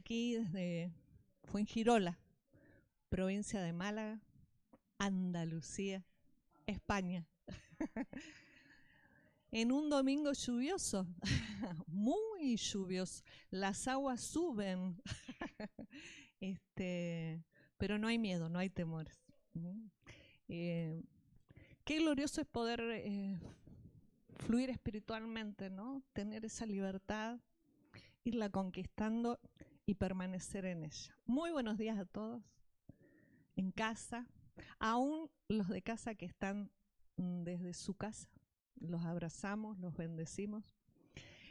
aquí desde Fuengirola, provincia de Málaga, Andalucía, España. En un domingo lluvioso, muy lluvioso, las aguas suben, pero no hay miedo, no hay temores. Qué glorioso es poder fluir espiritualmente, ¿no? Tener esa libertad, irla conquistando y permanecer en ella. Muy buenos días a todos en casa, aún los de casa que están desde su casa. Los abrazamos, los bendecimos.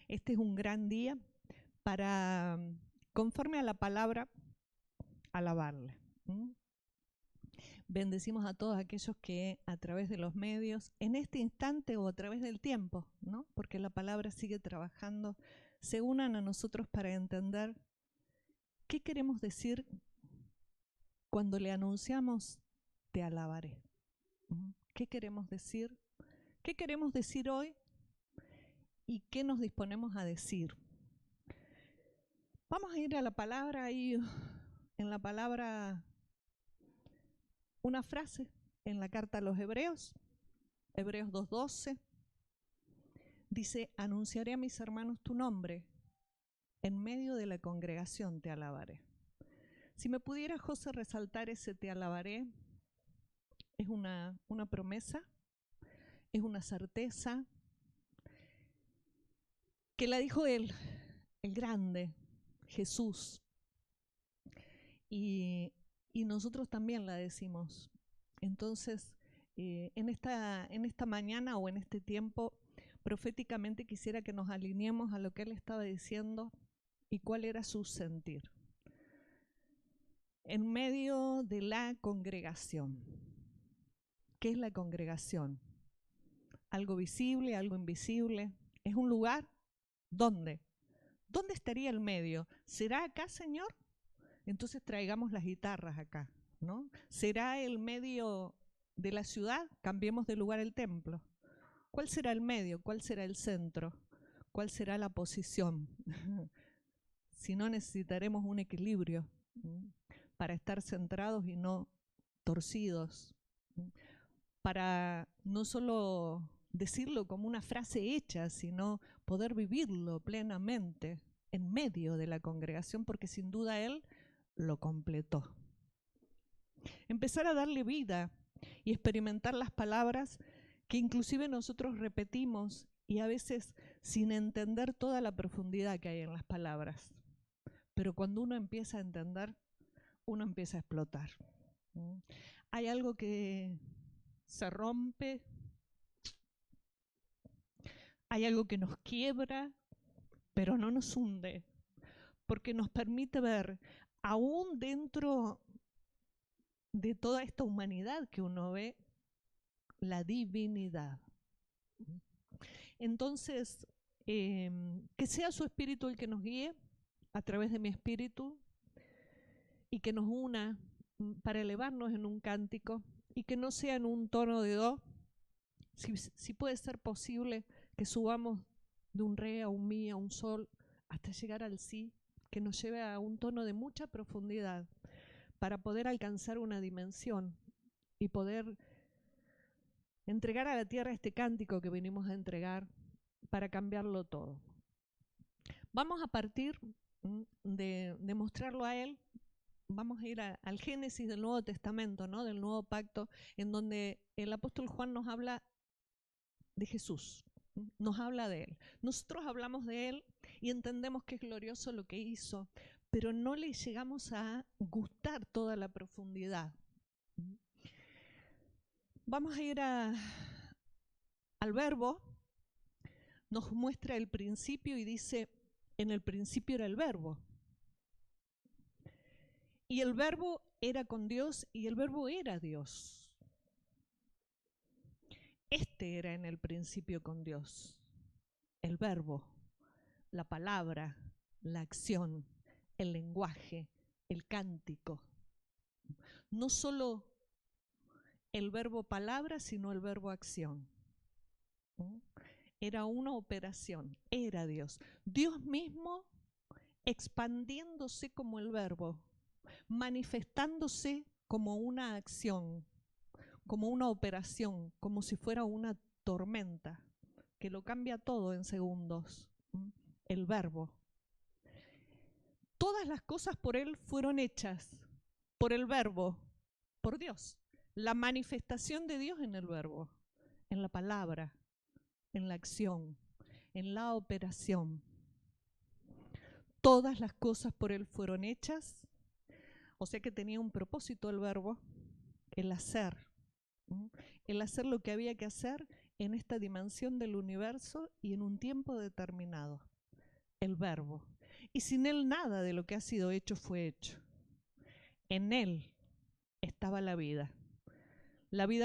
Este es un gran día para, conforme a la palabra, alabarle. Bendecimos a todos aquellos que a través de los medios, en este instante o a través del tiempo, ¿no? Porque la palabra sigue trabajando, se unan a nosotros para entender qué queremos decir cuando le anunciamos te alabaré. ¿Qué queremos decir? ¿Qué queremos decir hoy? ¿Y qué nos disponemos a decir? Vamos a ir a la palabra. Hay en la palabra una frase en la carta a los Hebreos, Hebreos 2:12. Dice, anunciaré a mis hermanos tu nombre, en medio de la congregación te alabaré. Si me pudiera, José, resaltar ese te alabaré, es una promesa, es una certeza, que la dijo él, el grande, Jesús. Y nosotros también la decimos. Entonces, en esta mañana o en este tiempo, proféticamente quisiera que nos alineemos a lo que él estaba diciendo y cuál era su sentir. En medio de la congregación. ¿Qué es la congregación? Algo visible, algo invisible. ¿Es un lugar? ¿Dónde? ¿Dónde estaría el medio? ¿Será acá, Señor? Entonces traigamos las guitarras acá, ¿no? ¿Será el medio de la ciudad? Cambiemos de lugar el templo. ¿Cuál será el medio? ¿Cuál será el centro? ¿Cuál será la posición? Si no, necesitaremos un equilibrio para estar centrados y no torcidos, para no solo decirlo como una frase hecha, sino poder vivirlo plenamente en medio de la congregación, porque sin duda Él lo completó. Empezar a darle vida y experimentar las palabras que inclusive nosotros repetimos y a veces sin entender toda la profundidad que hay en las palabras. Pero cuando uno empieza a entender, uno empieza a explotar. Hay algo que se rompe, hay algo que nos quiebra, pero no nos hunde, porque nos permite ver, aún dentro de toda esta humanidad que uno ve, la divinidad. Entonces, que sea su espíritu el que nos guíe a través de mi espíritu y que nos una para elevarnos en un cántico y que no sea en un tono de do. Si puede ser posible que subamos de un re a un mi a un sol hasta llegar al si, que nos lleve a un tono de mucha profundidad para poder alcanzar una dimensión y poder entregar a la tierra este cántico que venimos a entregar para cambiarlo todo. Vamos a partir de mostrarlo a él. Vamos a ir al Génesis del Nuevo Testamento, ¿no? Del Nuevo Pacto, en donde el apóstol Juan nos habla de Jesús, nos habla de él. Nosotros hablamos de él y entendemos que es glorioso lo que hizo, pero no le llegamos a gustar toda la profundidad. Vamos a ir al verbo, nos muestra el principio y dice, en el principio era el verbo. Y el verbo era con Dios y el verbo era Dios. Este era en el principio con Dios. El verbo, la palabra, la acción, el lenguaje, el cántico. No solo el verbo palabra, sino el verbo acción. Era una operación, era Dios. Dios mismo expandiéndose como el verbo, manifestándose como una acción, como una operación, como si fuera una tormenta, que lo cambia todo en segundos. El verbo. Todas las cosas por él fueron hechas, por el verbo, por Dios. La manifestación de Dios en el verbo, en la palabra, en la acción, en la operación. Todas las cosas por él fueron hechas, o sea que tenía un propósito el verbo, el hacer lo que había que hacer en esta dimensión del universo y en un tiempo determinado, el verbo. Y sin él nada de lo que ha sido hecho fue hecho. En él estaba la vida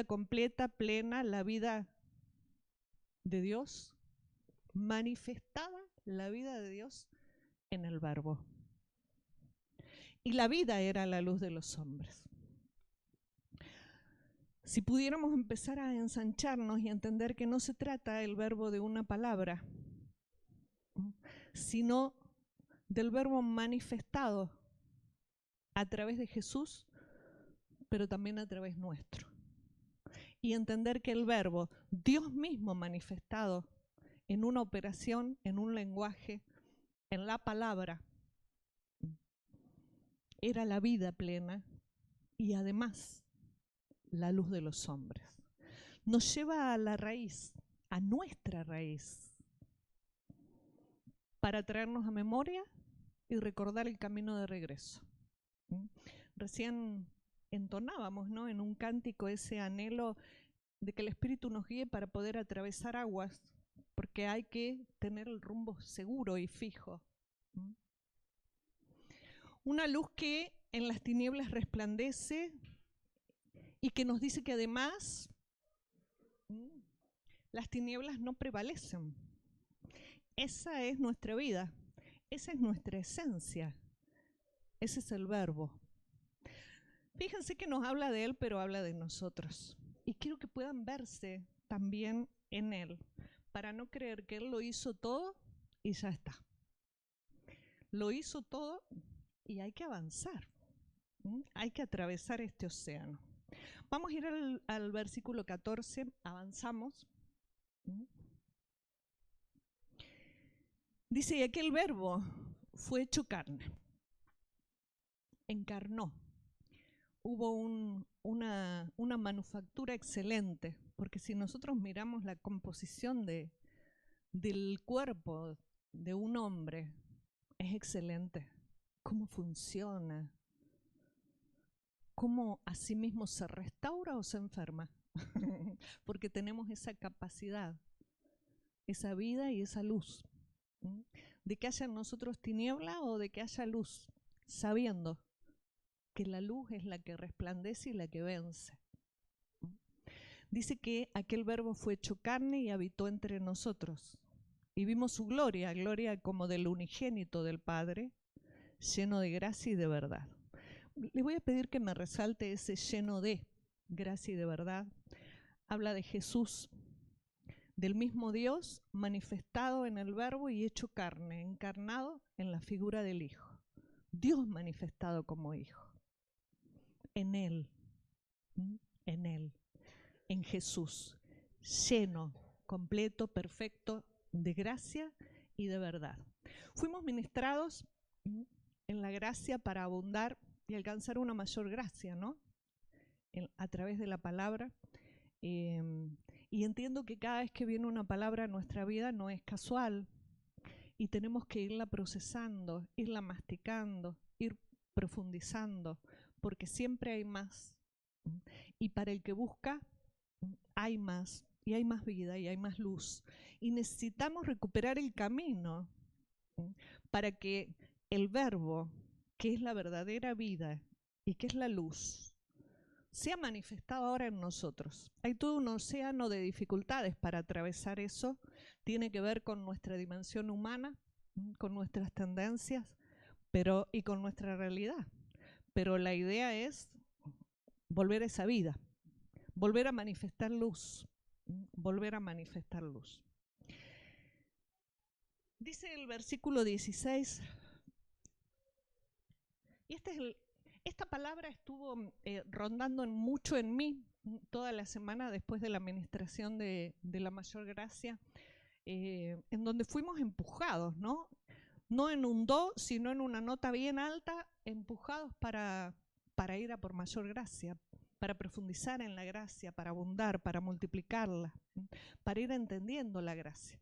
completa, plena, la vida de Dios, manifestada la vida de Dios en el verbo. Y la vida era la luz de los hombres. Si pudiéramos empezar a ensancharnos y entender que no se trata el verbo de una palabra, sino del verbo manifestado a través de Jesús, pero también a través nuestro. Y entender que el verbo, Dios mismo manifestado en una operación, en un lenguaje, en la palabra, era la vida plena y además la luz de los hombres. Nos lleva a la raíz, a nuestra raíz, para traernos a memoria y recordar el camino de regreso. Recién entonábamos, ¿no?, en un cántico ese anhelo de que el Espíritu nos guíe para poder atravesar aguas, porque hay que tener el rumbo seguro y fijo. Una luz que en las tinieblas resplandece y que nos dice que además las tinieblas no prevalecen. Esa es nuestra vida, esa es nuestra esencia, ese es el verbo. Fíjense que nos habla de él, pero habla de nosotros. Y quiero que puedan verse también en él, para no creer que él lo hizo todo y ya está. Lo hizo todo y hay que avanzar. Hay que atravesar este océano. Vamos a ir al versículo 14, avanzamos. Dice, y aquel verbo fue hecho carne, encarnó. Hubo una manufactura excelente, porque si nosotros miramos la composición del cuerpo de un hombre, es excelente. Cómo funciona, cómo a sí mismo se restaura o se enferma, porque tenemos esa capacidad, esa vida y esa luz, de que haya en nosotros tiniebla o de que haya luz, sabiendo que la luz es la que resplandece y la que vence. Dice que aquel verbo fue hecho carne y habitó entre nosotros. Y vimos su gloria, gloria como del unigénito del Padre, lleno de gracia y de verdad. Le voy a pedir que me resalte ese lleno de gracia y de verdad. Habla de Jesús, del mismo Dios manifestado en el verbo y hecho carne, encarnado en la figura del Hijo. Dios manifestado como Hijo. En Él, en Jesús, lleno, completo, perfecto de gracia y de verdad. Fuimos ministrados en la gracia para abundar y alcanzar una mayor gracia, ¿no? A través de la palabra. Y entiendo que cada vez que viene una palabra a nuestra vida no es casual y tenemos que irla procesando, irla masticando, ir profundizando, porque siempre hay más. Y para el que busca, hay más, y hay más vida, y hay más luz. Y necesitamos recuperar el camino para que el verbo, que es la verdadera vida y que es la luz, sea manifestado ahora en nosotros. Hay todo un océano de dificultades para atravesar eso. Tiene que ver con nuestra dimensión humana, con nuestras tendencias, y con nuestra realidad. Pero la idea es volver a esa vida, volver a manifestar luz, volver a manifestar luz. Dice el versículo 16, Y esta palabra estuvo rondando mucho en mí toda la semana después de la administración de la Mayor Gracia, en donde fuimos empujados, ¿no? No en un do, sino en una nota bien alta, empujados para ir a por mayor gracia, para profundizar en la gracia, para abundar, para multiplicarla, para ir entendiendo la gracia.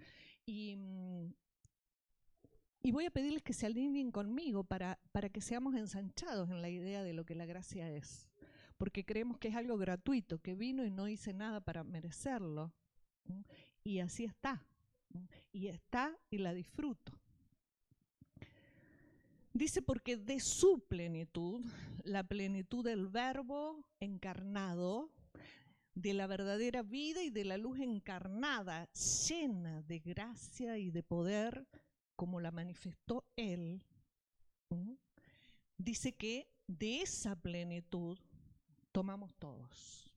Y voy a pedirles que se alineen conmigo para que seamos ensanchados en la idea de lo que la gracia es. Porque creemos que es algo gratuito, que vino y no hice nada para merecerlo. Y así está. Y está y la disfruto. Dice, porque de su plenitud, la plenitud del Verbo encarnado, de la verdadera vida y de la luz encarnada, llena de gracia y de poder, como la manifestó Él, dice que de esa plenitud tomamos todos.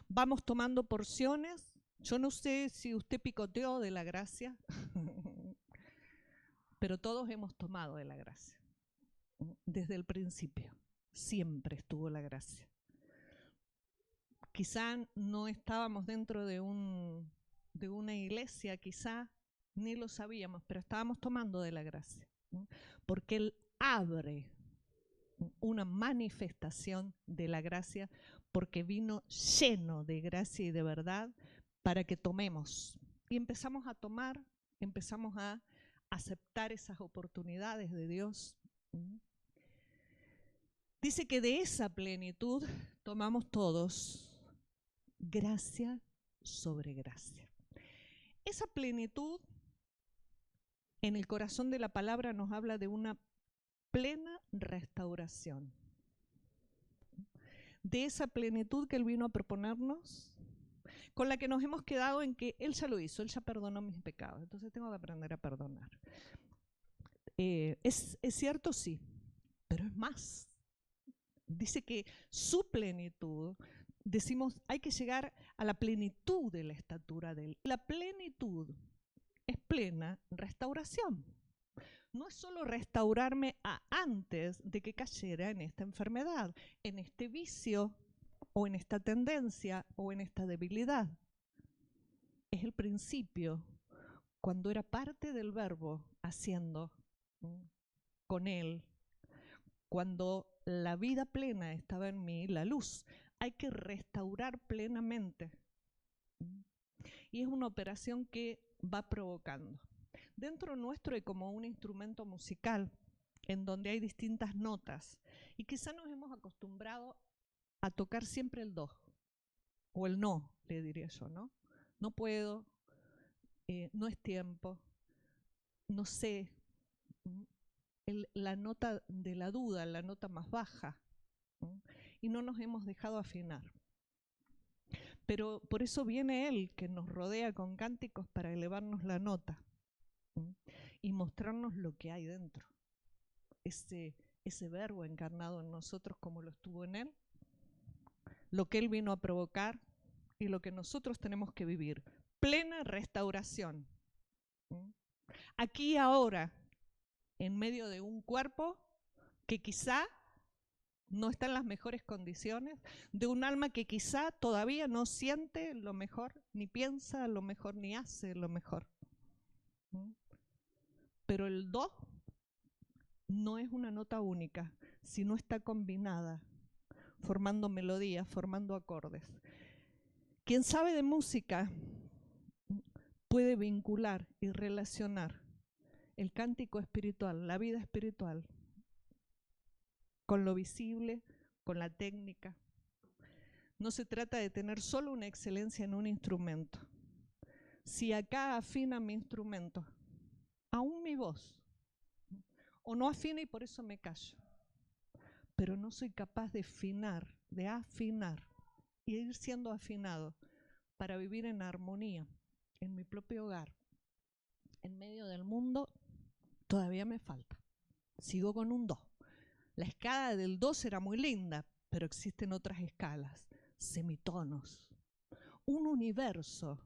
Vamos tomando porciones. Yo no sé si usted picoteó de la gracia, pero todos hemos tomado de la gracia. Desde el principio, siempre estuvo la gracia. Quizá no estábamos dentro de una iglesia, quizá ni lo sabíamos, pero estábamos tomando de la gracia. Porque Él abre una manifestación de la gracia, porque vino lleno de gracia y de verdad para que tomemos. Y empezamos a tomar, empezamos a aceptar esas oportunidades de Dios. Dice que de esa plenitud tomamos todos gracia sobre gracia. Esa plenitud en el corazón de la palabra nos habla de una plena restauración. De esa plenitud que Él vino a proponernos, con la que nos hemos quedado en que Él ya lo hizo, Él ya perdonó mis pecados, entonces tengo que aprender a perdonar. ¿Es cierto? Sí, pero es más. Dice que su plenitud, decimos, hay que llegar a la plenitud de la estatura de Él. La plenitud es plena restauración. No es solo restaurarme antes de que cayera en esta enfermedad, en este vicio, o en esta tendencia, o en esta debilidad. Es el principio, cuando era parte del Verbo, haciendo con Él, cuando la vida plena estaba en mí, la luz. Hay que restaurar plenamente. Y es una operación que va provocando. Dentro nuestro hay como un instrumento musical en donde hay distintas notas. Y quizá nos hemos acostumbrado a tocar siempre el do. O el no, le diría yo, ¿no? No puedo, no es tiempo, no sé. La nota de la duda, la nota más baja, y no nos hemos dejado afinar. Pero por eso viene Él, que nos rodea con cánticos para elevarnos la nota y mostrarnos lo que hay dentro. Ese Verbo encarnado en nosotros como lo estuvo en Él, lo que Él vino a provocar y lo que nosotros tenemos que vivir. Plena restauración. Aquí y ahora, en medio de un cuerpo que quizá no está en las mejores condiciones, de un alma que quizá todavía no siente lo mejor, ni piensa lo mejor, ni hace lo mejor. Pero el do no es una nota única, sino está combinada, formando melodías, formando acordes. Quien sabe de música puede vincular y relacionar el cántico espiritual, la vida espiritual, con lo visible, con la técnica. No se trata de tener solo una excelencia en un instrumento. Si acá afina mi instrumento, aún mi voz, o no afina y por eso me callo, pero no soy capaz de afinar y ir siendo afinado para vivir en armonía en mi propio hogar, en medio del mundo, todavía me falta. Sigo con un do. La escala del do será muy linda, pero existen otras escalas, semitonos, un universo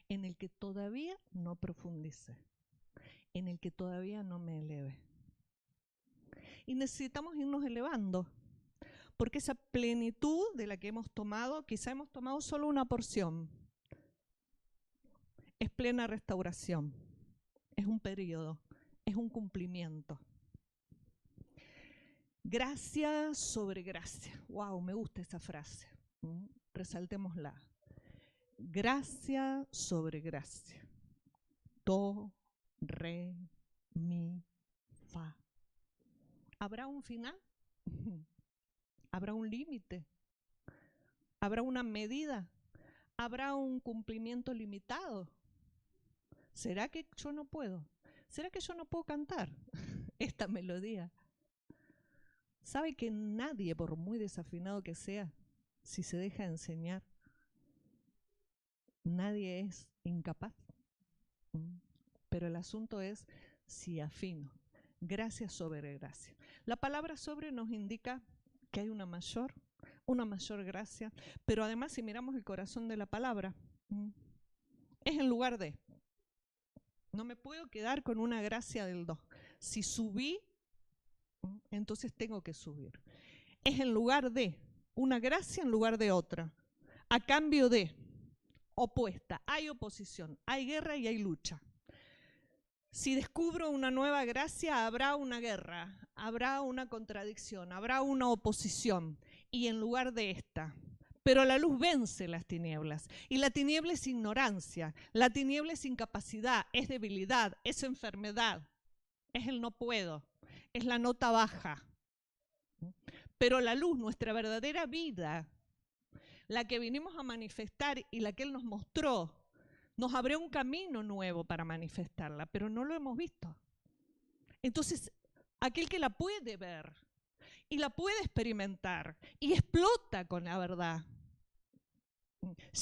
en el que todavía no profundice, en el que todavía no me eleve. y necesitamos irnos elevando, porque esa plenitud de la que hemos tomado, quizá hemos tomado solo una porción, es plena restauración, es un periodo, es un cumplimiento. Gracia sobre gracia. Wow, me gusta esa frase. Resaltémosla. Gracia sobre gracia. Do, re, mi, fa. ¿Habrá un final? ¿Habrá un límite? ¿Habrá una medida? ¿Habrá un cumplimiento limitado? ¿Será que yo no puedo? ¿Será que yo no puedo cantar esta melodía? ¿Sabe que nadie, por muy desafinado que sea, si se deja enseñar, nadie es incapaz? Pero el asunto es si afino. Gracia sobre gracia. La palabra sobre nos indica que hay una mayor gracia, pero además si miramos el corazón de la palabra, es en lugar de. No me puedo quedar con una gracia del 2. Si subí, entonces tengo que subir. Es en lugar de, una gracia en lugar de otra, a cambio de, opuesta. Hay oposición, hay guerra y hay lucha. Si descubro una nueva gracia, habrá una guerra, habrá una contradicción, habrá una oposición. Y en lugar de esta, pero la luz vence las tinieblas. Y la tiniebla es ignorancia, la tiniebla es incapacidad, es debilidad, es enfermedad, es el no puedo, es la nota baja. Pero la luz, nuestra verdadera vida, la que vinimos a manifestar y la que Él nos mostró, nos abrió un camino nuevo para manifestarla, pero no lo hemos visto. Entonces, aquel que la puede ver y la puede experimentar y explota con la verdad,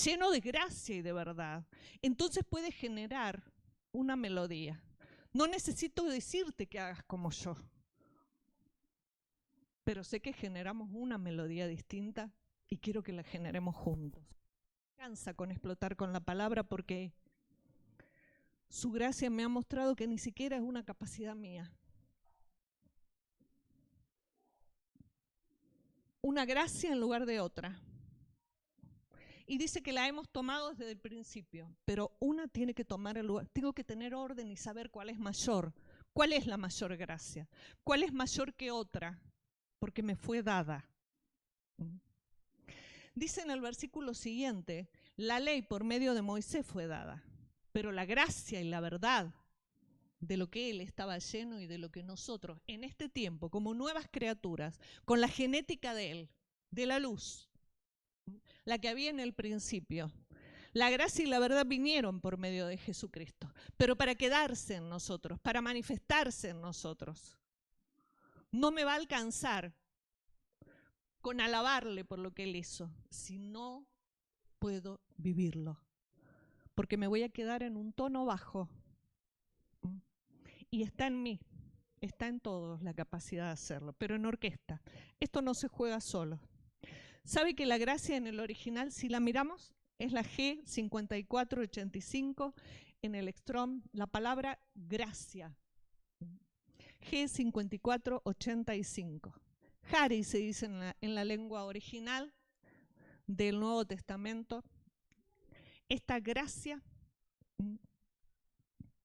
lleno de gracia y de verdad, entonces puede generar una melodía. No necesito decirte que hagas como yo, pero sé que generamos una melodía distinta y quiero que la generemos juntos. Cansa con explotar con la palabra porque su gracia me ha mostrado que ni siquiera es una capacidad mía. Una gracia en lugar de otra. Y dice que la hemos tomado desde el principio, pero una tiene que tomar el lugar. Tengo que tener orden y saber cuál es mayor. ¿Cuál es la mayor gracia? ¿Cuál es mayor que otra? Porque me fue dada. Dice en el versículo siguiente, la ley por medio de Moisés fue dada, pero la gracia y la verdad de lo que él estaba lleno y de lo que nosotros en este tiempo, como nuevas criaturas, con la genética de él, de la luz, la que había en el principio, la gracia y la verdad vinieron por medio de Jesucristo, pero para quedarse en nosotros, para manifestarse en nosotros. No me va a alcanzar con alabarle por lo que él hizo, si no puedo vivirlo, porque me voy a quedar en un tono bajo. Y está en mí, está en todos la capacidad de hacerlo, pero en orquesta. Esto no se juega solo. ¿Sabe que la gracia en el original, si la miramos, es la G5485 en el Strong, la palabra gracia? G5485. Hari se dice en la lengua original del Nuevo Testamento. Esta gracia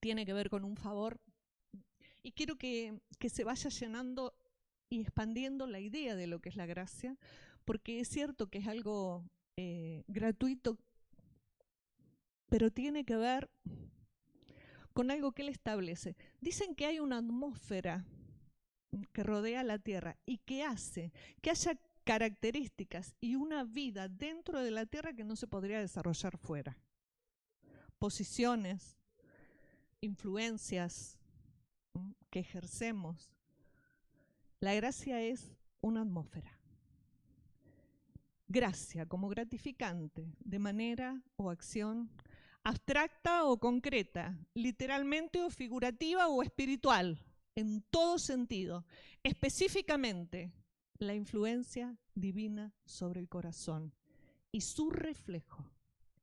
tiene que ver con un favor. Y quiero que se vaya llenando y expandiendo la idea de lo que es la gracia, porque es cierto que es algo gratuito, pero tiene que ver con algo que él establece. Dicen que hay una atmósfera que rodea la tierra y que hace que haya características y una vida dentro de la tierra que no se podría desarrollar fuera. Posiciones, influencias que ejercemos. La gracia es una atmósfera. Gracia como gratificante, de manera o acción abstracta o concreta, literalmente o figurativa o espiritual, en todo sentido. Específicamente, la influencia divina sobre el corazón y su reflejo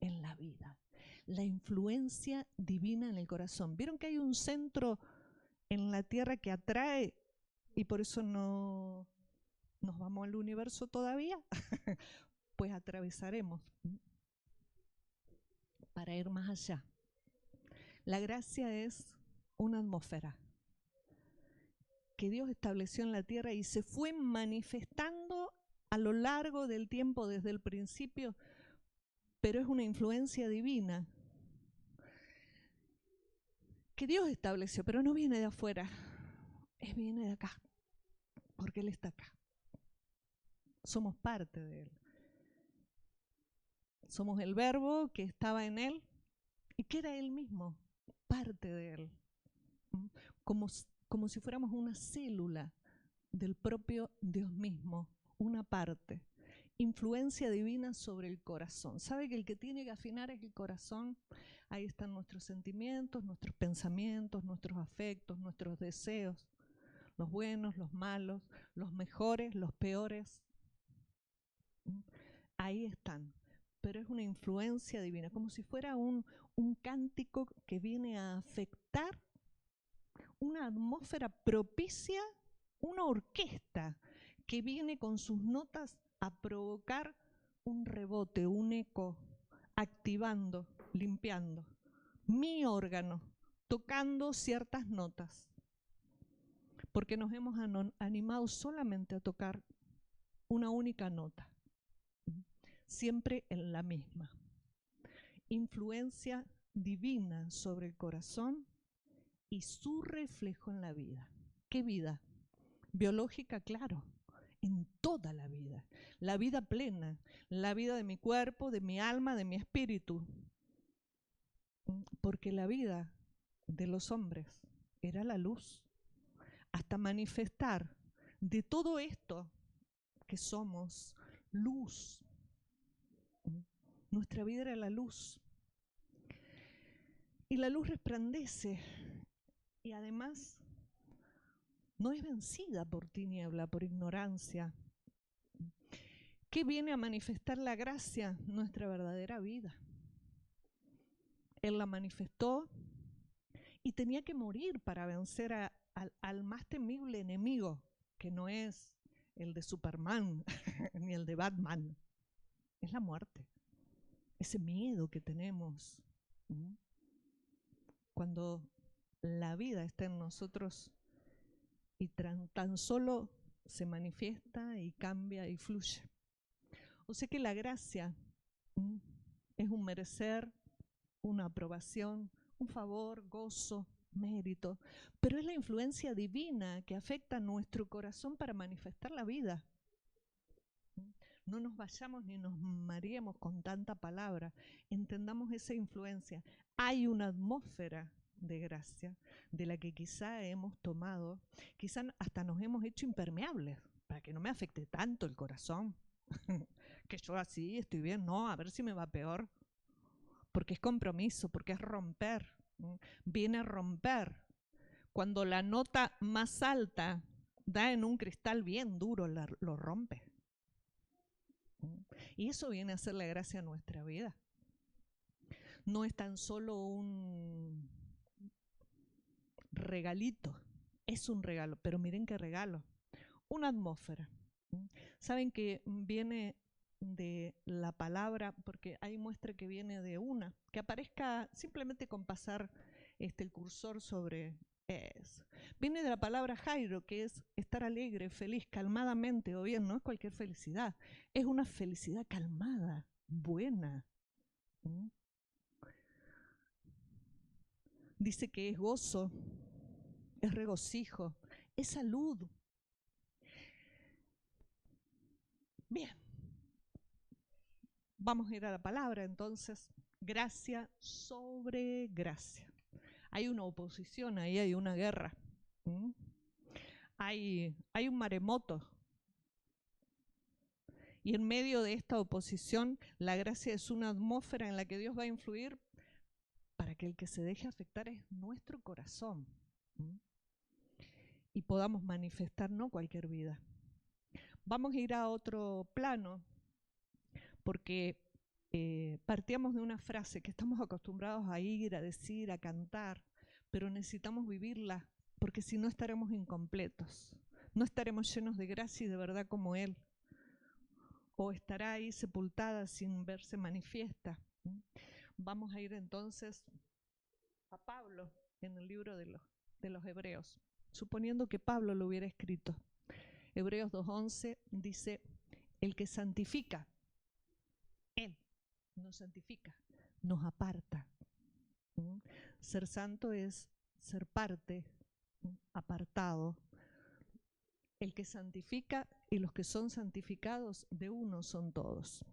en la vida. La influencia divina en el corazón. ¿Vieron que hay un centro en la tierra que atrae y por eso no nos vamos al universo todavía, pues atravesaremos para ir más allá. La gracia es una atmósfera que Dios estableció en la tierra y se fue manifestando a lo largo del tiempo desde el principio, pero es una influencia divina que Dios estableció, pero no viene de afuera, viene de acá, porque Él está acá. Somos parte de Él. Somos el verbo que estaba en Él y que era Él mismo, parte de Él. Como si fuéramos una célula del propio Dios mismo, una parte. Influencia divina sobre el corazón. ¿Sabe que el que tiene que afinar es el corazón? Ahí están nuestros sentimientos, nuestros pensamientos, nuestros afectos, nuestros deseos, los buenos, los malos, los mejores, los peores. Ahí están. Pero es una influencia divina, como si fuera un cántico que viene a afectar una atmósfera propicia, una orquesta que viene con sus notas a provocar un rebote, un eco, activando, limpiando. Mi órgano, tocando ciertas notas, porque nos hemos animado solamente a tocar una única nota, siempre en la misma. Influencia divina sobre el corazón y su reflejo en la vida. ¿Qué vida? Biológica, claro, en toda la vida plena, la vida de mi cuerpo, de mi alma, de mi espíritu. Porque la vida de los hombres era la luz, hasta manifestar de todo esto que somos luz. Nuestra vida era la luz. Y la luz resplandece y además no es vencida por tiniebla, por ignorancia. ¿Qué viene a manifestar la gracia? Nuestra verdadera vida. Él la manifestó y tenía que morir para vencer al más temible enemigo, que no es el de Superman ni el de Batman, es la muerte. Ese miedo que tenemos. Cuando la vida está en nosotros y tan solo se manifiesta y cambia y fluye. O sea que la gracia es un merecer, una aprobación, un favor, gozo, mérito, pero es la influencia divina que afecta a nuestro corazón para manifestar la vida. No nos vayamos ni nos mareemos con tanta palabra, entendamos esa influencia. Hay una atmósfera de gracia de la que quizá hemos tomado, quizá hasta nos hemos hecho impermeables para que no me afecte tanto el corazón, que yo así estoy bien, no, a ver si me va peor, porque es compromiso, porque es romper, viene a romper. Cuando la nota más alta da en un cristal bien duro, lo rompe. Y eso viene a ser la gracia a nuestra vida. No es tan solo un regalito, es un regalo, pero miren qué regalo, una atmósfera. Saben que viene de la palabra, porque hay muestra que viene de una, que aparezca simplemente con pasar el cursor sobre eso. Viene de la palabra Jairo, que es estar alegre, feliz, calmadamente, o bien, no es cualquier felicidad, es una felicidad calmada, buena. Dice que es gozo, es regocijo, es salud. Bien, vamos a ir a la palabra entonces. Gracia sobre gracia. Hay una oposición ahí, hay una guerra. Hay un maremoto. Y en medio de esta oposición, la gracia es una atmósfera en la que Dios va a influir para que el que se deje afectar es nuestro corazón. Y podamos manifestar no cualquier vida. Vamos a ir a otro plano, porque partíamos de una frase que estamos acostumbrados a ir, a decir, a cantar, pero necesitamos vivirla, porque si no estaremos incompletos. No estaremos llenos de gracia y de verdad como Él. O estará ahí sepultada sin verse manifiesta. Vamos a ir entonces a Pablo en el libro de los Hebreos, suponiendo que Pablo lo hubiera escrito. Hebreos 2:11 dice, el que santifica, Él nos santifica, nos aparta. Ser santo es ser parte, apartado. El que santifica y los que son santificados de uno son todos.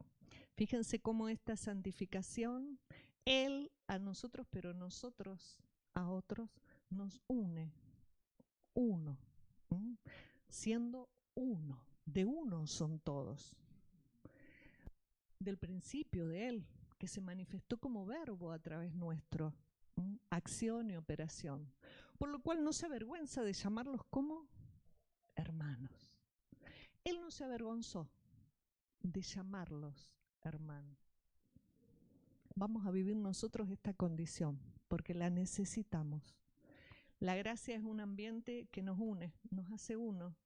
Fíjense cómo esta santificación, Él a nosotros, pero nosotros a otros, nos une. Uno. Siendo uno. De uno son todos. Del principio de Él, que se manifestó como verbo a través nuestro. Acción y operación. Por lo cual no se avergüenza de llamarlos como hermanos. Él no se avergonzó de llamarlos hermanos. Vamos a vivir nosotros esta condición, porque la necesitamos. La gracia es un ambiente que nos une, nos hace uno,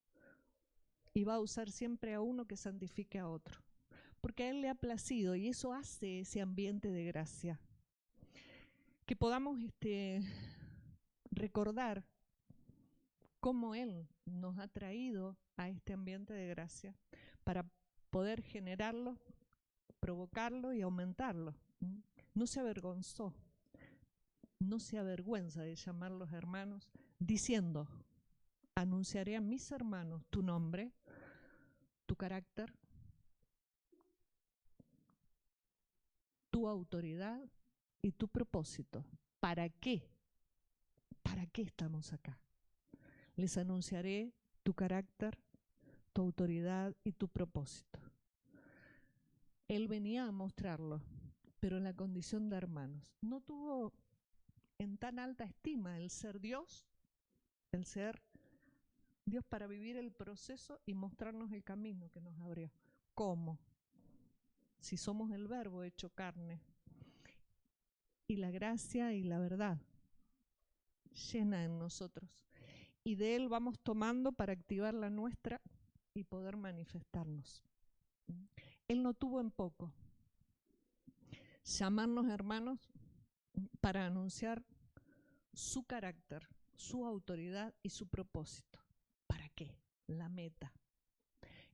y va a usar siempre a uno que santifique a otro, porque a Él le ha placido, y eso hace ese ambiente de gracia. Que podamos recordar cómo Él nos ha traído a este ambiente de gracia para poder generarlo, provocarlo y aumentarlo. No se avergonzó, no se avergüenza de llamarlos hermanos, diciendo, anunciaré a mis hermanos tu nombre, tu carácter, tu autoridad y tu propósito. ¿Para qué? ¿Para qué estamos acá? Les anunciaré tu carácter, tu autoridad y tu propósito. Él venía a mostrarlo, pero en la condición de hermanos. No tuvo en tan alta estima el ser Dios para vivir el proceso y mostrarnos el camino que nos abrió. ¿Cómo? Si somos el verbo hecho carne. Y la gracia y la verdad llena en nosotros. Y de Él vamos tomando para activar la nuestra y poder manifestarnos. Él no tuvo en poco llamarnos hermanos para anunciar su carácter, su autoridad y su propósito. ¿Para qué? La meta.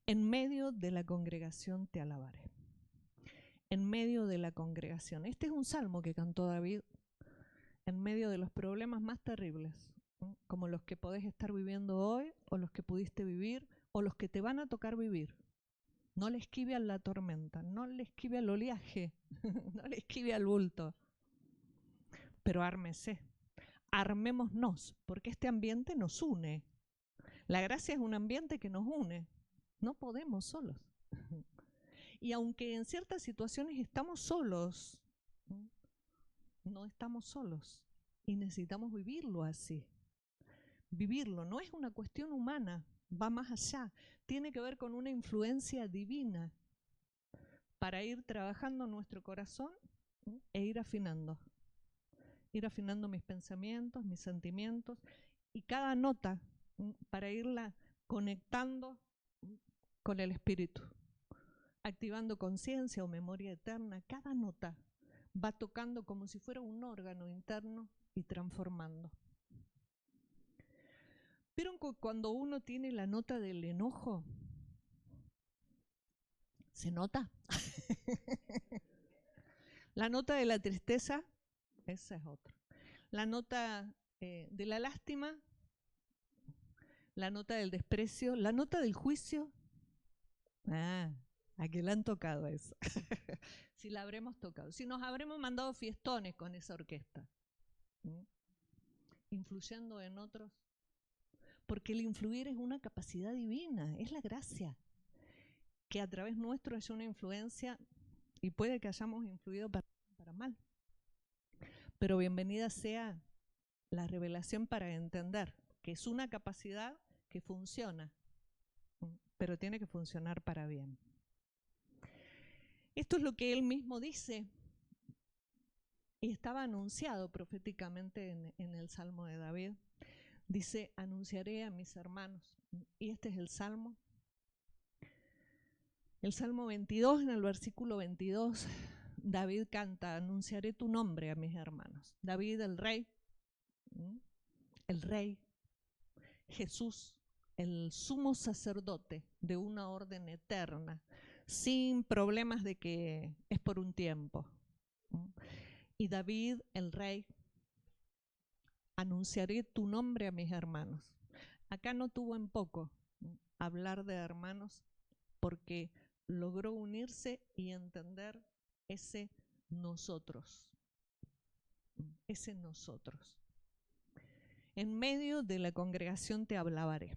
En medio de la congregación te alabaré. En medio de la congregación. Este es un salmo que cantó David en medio de los problemas más terribles, como los que podés estar viviendo hoy, o los que pudiste vivir, o los que te van a tocar vivir. No le esquive a la tormenta, no le esquive al oleaje, no le esquive al bulto. Pero ármese, armémonos, porque este ambiente nos une. La gracia es un ambiente que nos une. No podemos solos. Y aunque en ciertas situaciones estamos solos, no estamos solos. Y necesitamos vivirlo así. Vivirlo no es una cuestión humana, va más allá. Tiene que ver con una influencia divina para ir trabajando nuestro corazón e ir afinando. Ir afinando mis pensamientos, mis sentimientos y cada nota para irla conectando con el espíritu. Activando conciencia o memoria eterna, cada nota va tocando como si fuera un órgano interno y transformando. ¿Vieron cuando uno tiene la nota del enojo? ¿Se nota? La nota de la tristeza, esa es otra. La nota de la lástima, la nota del desprecio, la nota del juicio. ¿A qué le han tocado eso? Si la habremos tocado, si nos habremos mandado fiestones con esa orquesta, influyendo en otros, porque el influir es una capacidad divina, es la gracia, que a través nuestro es una influencia y puede que hayamos influido para mal, pero bienvenida sea la revelación para entender que es una capacidad que funciona, pero tiene que funcionar para bien. Esto es lo que él mismo dice y estaba anunciado proféticamente en el Salmo de David. Dice, anunciaré a mis hermanos. Y este es el Salmo. El Salmo 22, en el versículo 22, David canta, anunciaré tu nombre a mis hermanos. David, el rey, Jesús, el sumo sacerdote de una orden eterna, sin problemas de que es por un tiempo. Y David, el rey, anunciaré tu nombre a mis hermanos. Acá no tuvo en poco hablar de hermanos porque logró unirse y entender ese nosotros. Ese nosotros. En medio de la congregación te alabaré.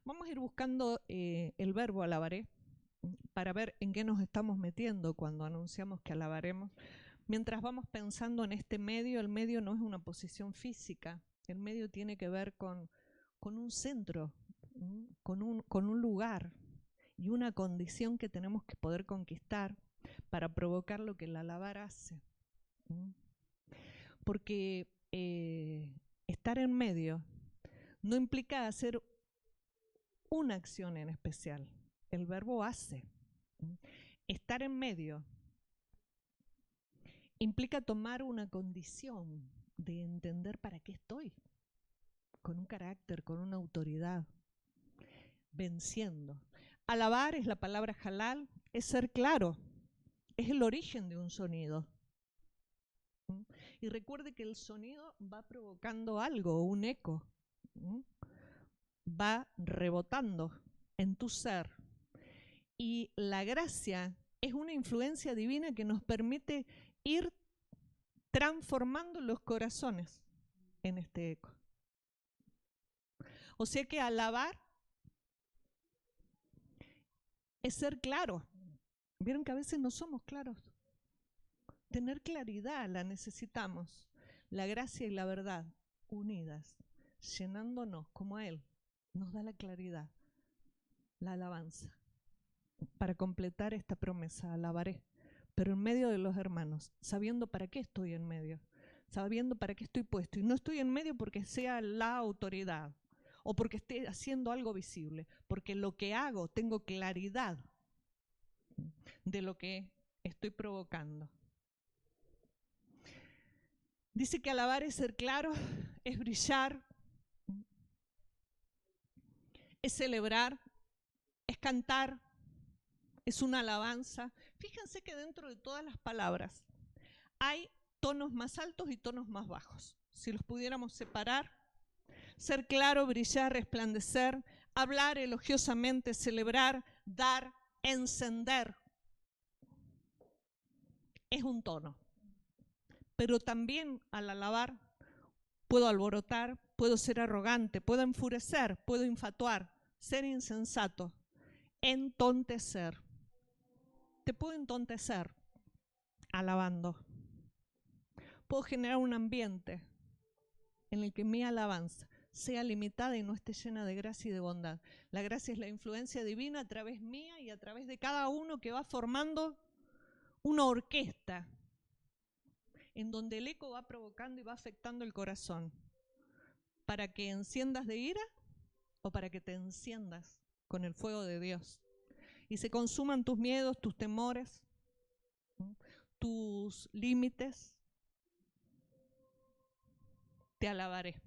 Vamos a ir buscando el verbo alabaré para ver en qué nos estamos metiendo cuando anunciamos que alabaremos. Mientras vamos pensando en este medio, el medio no es una posición física, el medio tiene que ver con un centro, con un lugar y una condición que tenemos que poder conquistar para provocar lo que el alabar hace. Porque estar en medio no implica hacer una acción en especial, el verbo hace. Estar en medio implica tomar una condición de entender para qué estoy, con un carácter, con una autoridad, venciendo. Alabar es la palabra halal, es ser claro, es el origen de un sonido. Y recuerde que el sonido va provocando algo, un eco, va rebotando en tu ser. Y la gracia es una influencia divina que nos permite ir transformando los corazones en este eco. O sea que alabar es ser claro. Vieron que a veces no somos claros. Tener claridad la necesitamos. La gracia y la verdad unidas, llenándonos como a Él, nos da la claridad, la alabanza. Para completar esta promesa, alabaré, pero en medio de los hermanos, sabiendo para qué estoy en medio, sabiendo para qué estoy puesto. Y no estoy en medio porque sea la autoridad o porque esté haciendo algo visible, porque lo que hago tengo claridad de lo que estoy provocando. Dice que alabar es ser claro, es brillar, es celebrar, es cantar, es una alabanza. Fíjense que dentro de todas las palabras hay tonos más altos y tonos más bajos. Si los pudiéramos separar, ser claro, brillar, resplandecer, hablar elogiosamente, celebrar, dar, encender. Es un tono. Pero también al alabar puedo alborotar, puedo ser arrogante, puedo enfurecer, puedo infatuar, ser insensato, entontecer. Te puedo entontecer alabando. Puedo generar un ambiente en el que mi alabanza sea limitada y no esté llena de gracia y de bondad. La gracia es la influencia divina a través mía y a través de cada uno que va formando una orquesta en donde el eco va provocando y va afectando el corazón para que enciendas de ira o para que te enciendas con el fuego de Dios y se consuman tus miedos, tus temores, tus límites. Te alabaré.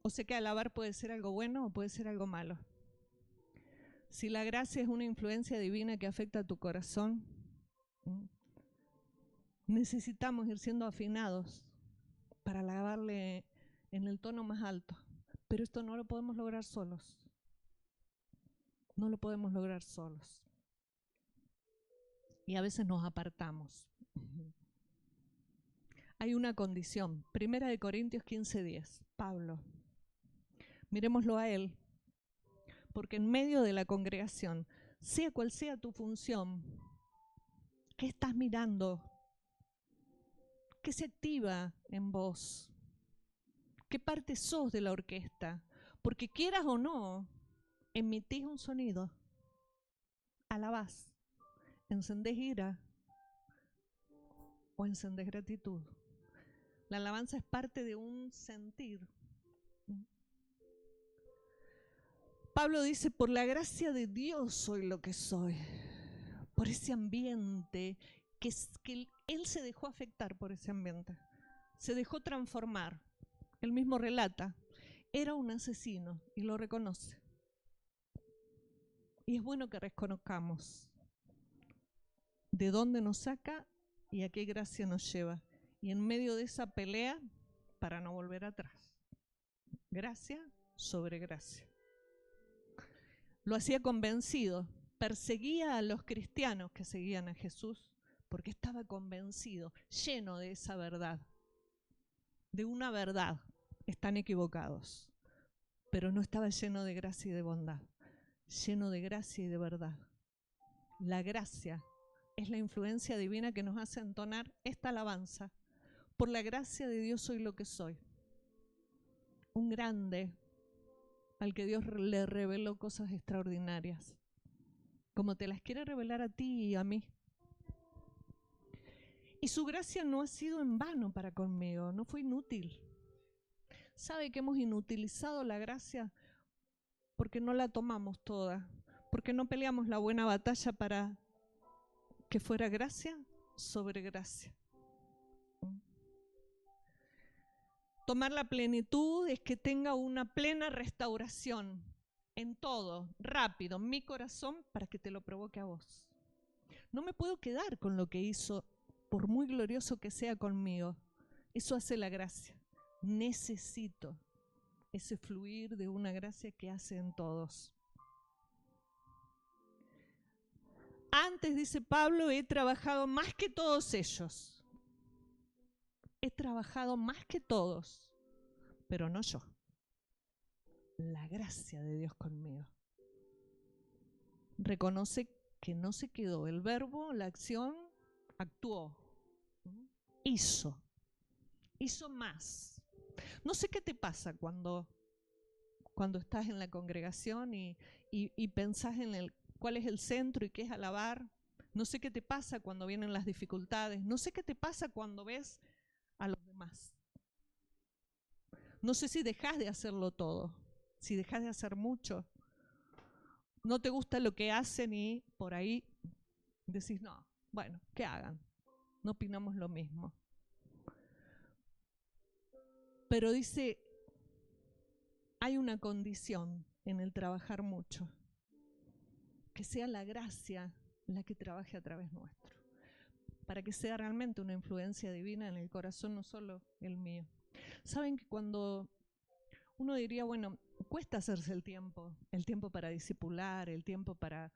O sea que alabar puede ser algo bueno o puede ser algo malo. Si la gracia es una influencia divina que afecta a tu corazón, necesitamos ir siendo afinados para alabarle en el tono más alto. Pero esto no lo podemos lograr solos. No lo podemos lograr solos. Y a veces nos apartamos. Hay una condición. 1 Corintios 15:10. Pablo. Miremoslo a él. Porque en medio de la congregación, sea cual sea tu función, ¿qué estás mirando? ¿Qué se activa en vos? ¿Qué parte sos de la orquesta? Porque quieras o no, emitís un sonido, alabás, encendés ira o encendés gratitud. La alabanza es parte de un sentir. Pablo dice, por la gracia de Dios soy lo que soy. Por ese ambiente, que él se dejó afectar por ese ambiente. Se dejó transformar. Él mismo relata, era un asesino y lo reconoce. Y es bueno que reconozcamos de dónde nos saca y a qué gracia nos lleva. Y en medio de esa pelea, para no volver atrás. Gracia sobre gracia. Lo hacía convencido. Perseguía a los cristianos que seguían a Jesús porque estaba convencido, lleno de esa verdad. De una verdad. Están equivocados. Pero no estaba lleno de gracia y de bondad. Lleno de gracia y de verdad. La gracia es la influencia divina que nos hace entonar esta alabanza. Por la gracia de Dios soy lo que soy. Un grande al que Dios le reveló cosas extraordinarias, como te las quiere revelar a ti y a mí. Y su gracia no ha sido en vano para conmigo, no fue inútil. ¿Sabe que hemos inutilizado la gracia porque no la tomamos toda? Porque no peleamos la buena batalla para que fuera gracia sobre gracia. Tomar la plenitud es que tenga una plena restauración en todo, rápido, en mi corazón, para que te lo provoque a vos. No me puedo quedar con lo que hizo, por muy glorioso que sea conmigo. Eso hace la gracia. Necesito ese fluir de una gracia que hace en todos. Antes, dice Pablo, he trabajado más que todos ellos. He trabajado más que todos, pero no yo. La gracia de Dios conmigo. Reconoce que no se quedó. El verbo, la acción, actuó. Hizo más. No sé qué te pasa cuando estás en la congregación y pensás en cuál es el centro y qué es alabar. No sé qué te pasa cuando vienen las dificultades. No sé qué te pasa cuando ves a los demás. No sé si dejas de hacerlo todo, si dejas de hacer mucho. No te gusta lo que hacen y por ahí decís, no, bueno, que hagan. No opinamos lo mismo. Pero dice, hay una condición en el trabajar mucho, que sea la gracia la que trabaje a través nuestro, para que sea realmente una influencia divina en el corazón, no solo el mío. Saben que cuando uno diría, bueno, cuesta hacerse el tiempo para discipular, el tiempo para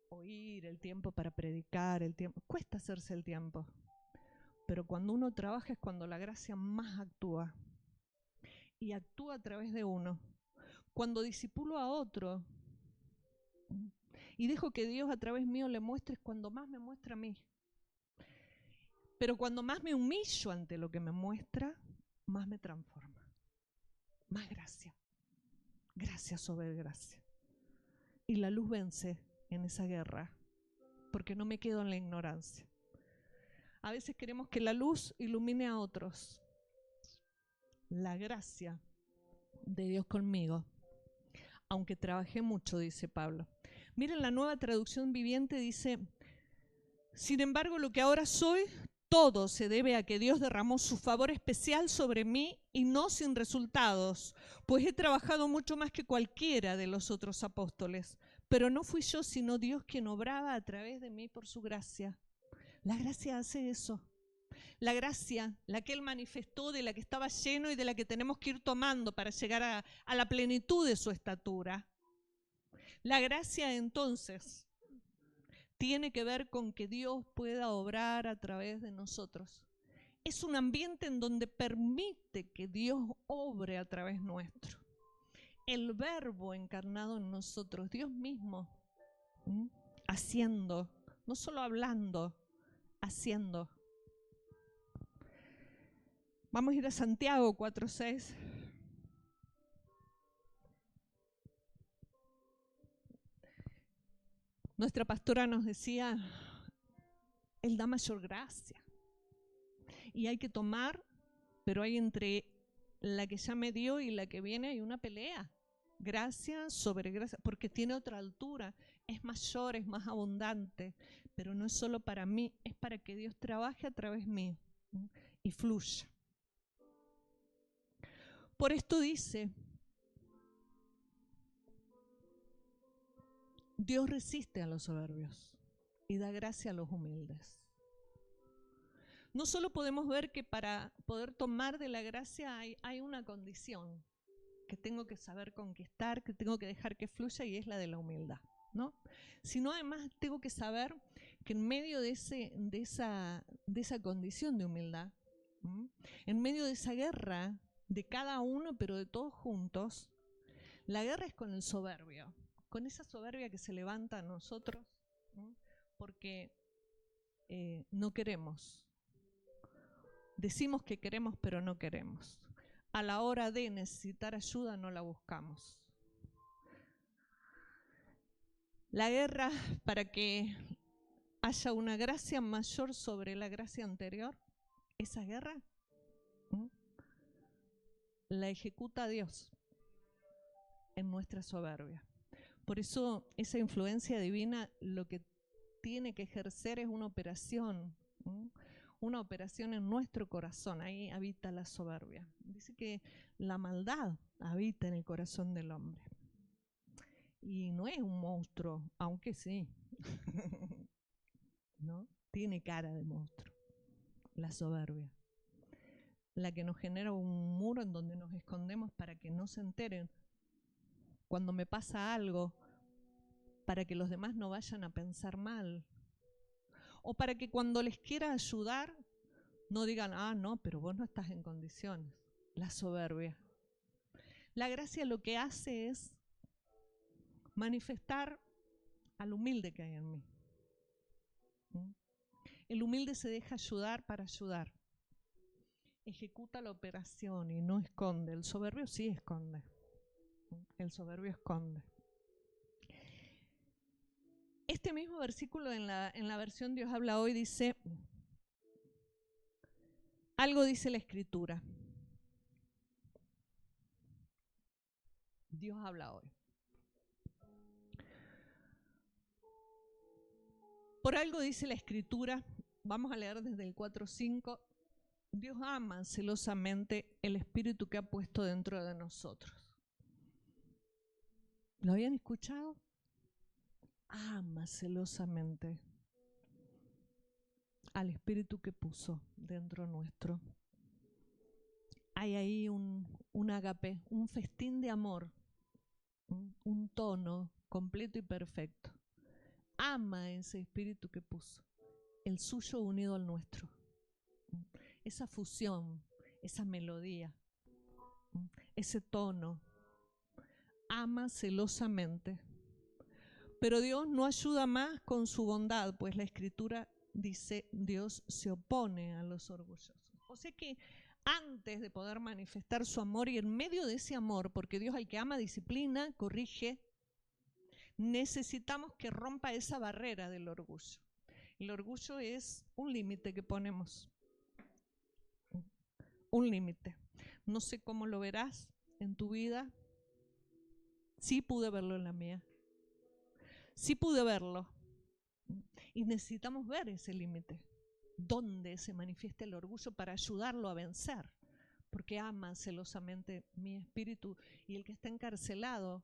oír, el tiempo para predicar, cuesta hacerse el tiempo. Pero cuando uno trabaja es cuando la gracia más actúa. Y actúa a través de uno. Cuando discipulo a otro y dejo que Dios a través mío le muestre, es cuando más me muestra a mí. Pero cuando más me humillo ante lo que me muestra, más me transforma. Más gracia. Gracia sobre gracia. Y la luz vence en esa guerra, porque no me quedo en la ignorancia. A veces queremos que la luz ilumine a otros. La gracia de Dios conmigo, aunque trabajé mucho, dice Pablo. Miren, la Nueva Traducción Viviente dice, sin embargo, lo que ahora soy, todo se debe a que Dios derramó su favor especial sobre mí y no sin resultados, pues he trabajado mucho más que cualquiera de los otros apóstoles, pero no fui yo, sino Dios quien obraba a través de mí por su gracia. La gracia hace eso. La gracia, la que Él manifestó, de la que estaba lleno y de la que tenemos que ir tomando para llegar a la plenitud de su estatura. La gracia entonces tiene que ver con que Dios pueda obrar a través de nosotros. Es un ambiente en donde permite que Dios obre a través nuestro. El verbo encarnado en nosotros, Dios mismo, haciendo, no solo hablando, haciendo. Vamos a ir a Santiago 4:6. Nuestra pastora nos decía, Él da mayor gracia. Y hay que tomar pero hay entre la que ya me dio y la que viene hay una pelea. Gracia sobre gracia, porque tiene otra altura, es mayor, es más abundante, pero no es solo para mí, es para que Dios trabaje a través mío y fluya. Por esto dice, Dios resiste a los soberbios y da gracia a los humildes. No solo podemos ver que para poder tomar de la gracia hay una condición que tengo que saber conquistar, que tengo que dejar que fluya, y es la de la humildad, ¿no? Sino además tengo que saber que en medio de esa condición de humildad, en medio de esa guerra de cada uno, pero de todos juntos, la guerra es con el soberbio, con esa soberbia que se levanta a nosotros, porque no queremos. Decimos que queremos, pero no queremos. A la hora de necesitar ayuda no la buscamos. La guerra para que haya una gracia mayor sobre la gracia anterior, esa guerra la ejecuta Dios en nuestra soberbia. Por eso esa influencia divina lo que tiene que ejercer es una operación en nuestro corazón. Ahí habita la soberbia. Dice que la maldad habita en el corazón del hombre. Y no es un monstruo, aunque sí. ¿No? Tiene cara de monstruo. La soberbia. La que nos genera un muro en donde nos escondemos para que no se enteren cuando me pasa algo, para que los demás no vayan a pensar mal. O para que cuando les quiera ayudar, no digan, no, pero vos no estás en condiciones. La soberbia. La gracia lo que hace es manifestar al humilde que hay en mí. El humilde se deja ayudar para ayudar. Ejecuta la operación y no esconde. El soberbio sí esconde. El soberbio esconde. Este mismo versículo en la versión Dios habla hoy dice, algo dice la Escritura. Dios habla hoy. Por algo dice la Escritura, vamos a leer desde el 4:5, Dios ama celosamente el espíritu que ha puesto dentro de nosotros. ¿Lo habían escuchado? Ama celosamente al espíritu que puso dentro nuestro. Hay ahí un ágape, un festín de amor, un tono completo y perfecto. Ama ese espíritu que puso, el suyo unido al nuestro. Esa fusión, esa melodía, ese tono. Ama celosamente. Pero Dios no ayuda más con su bondad, pues la Escritura dice, Dios se opone a los orgullosos. O sea que antes de poder manifestar su amor, y en medio de ese amor, porque Dios al que ama disciplina, corrige, necesitamos que rompa esa barrera del orgullo. El orgullo es un límite que ponemos. Un límite. No sé cómo lo verás en tu vida. Sí pude verlo en la mía. Sí pude verlo. Y necesitamos ver ese límite. ¿Dónde se manifiesta el orgullo para ayudarlo a vencer? Porque ama celosamente mi espíritu y el que está encarcelado.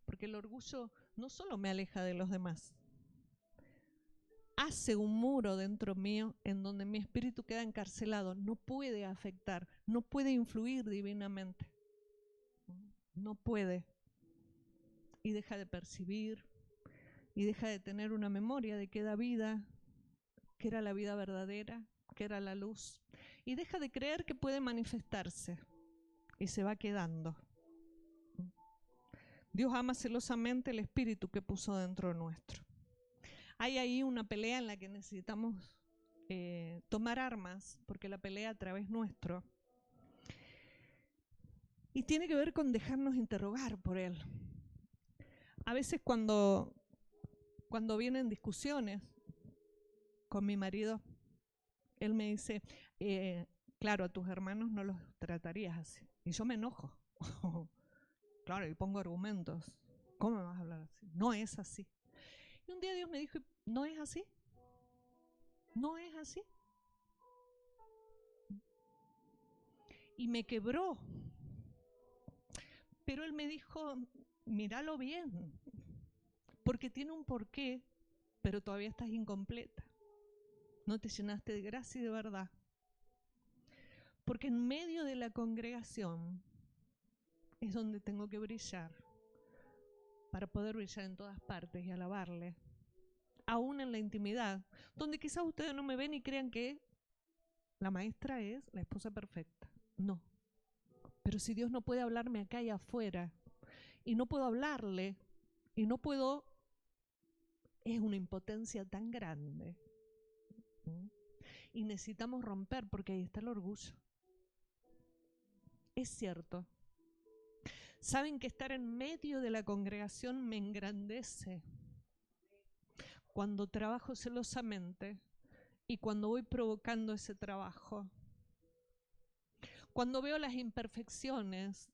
Porque el orgullo no solo me aleja de los demás. Hace un muro dentro mío en donde mi espíritu queda encarcelado. No puede afectar, no puede influir divinamente. No puede. Y deja de percibir, y deja de tener una memoria de que da vida, que era la vida verdadera, que era la luz. Y deja de creer que puede manifestarse. Y se va quedando. Dios ama celosamente el espíritu que puso dentro nuestro. Hay ahí una pelea en la que necesitamos tomar armas, porque la pelea a través nuestro. Y tiene que ver con dejarnos interrogar por Él. A veces cuando vienen discusiones con mi marido, él me dice que claro, a tus hermanos no los tratarías así. Y yo me enojo. Claro, y pongo argumentos. ¿Cómo me vas a hablar así? No es así. Y un día Dios me dijo, ¿no es así? ¿No es así? Y me quebró. Pero Él me dijo, míralo bien, porque tiene un porqué, pero todavía estás incompleta. No te llenaste de gracia y de verdad. Porque en medio de la congregación es donde tengo que brillar, para poder brillar en todas partes y alabarle, aún en la intimidad, donde quizás ustedes no me ven y crean que la maestra es la esposa perfecta. No. Pero si Dios no puede hablarme acá y afuera, y no puedo hablarle, y no puedo, es una impotencia tan grande. Y necesitamos romper, porque ahí está el orgullo. Es cierto. Saben que estar en medio de la congregación me engrandece. Cuando trabajo celosamente y cuando voy provocando ese trabajo. Cuando veo las imperfecciones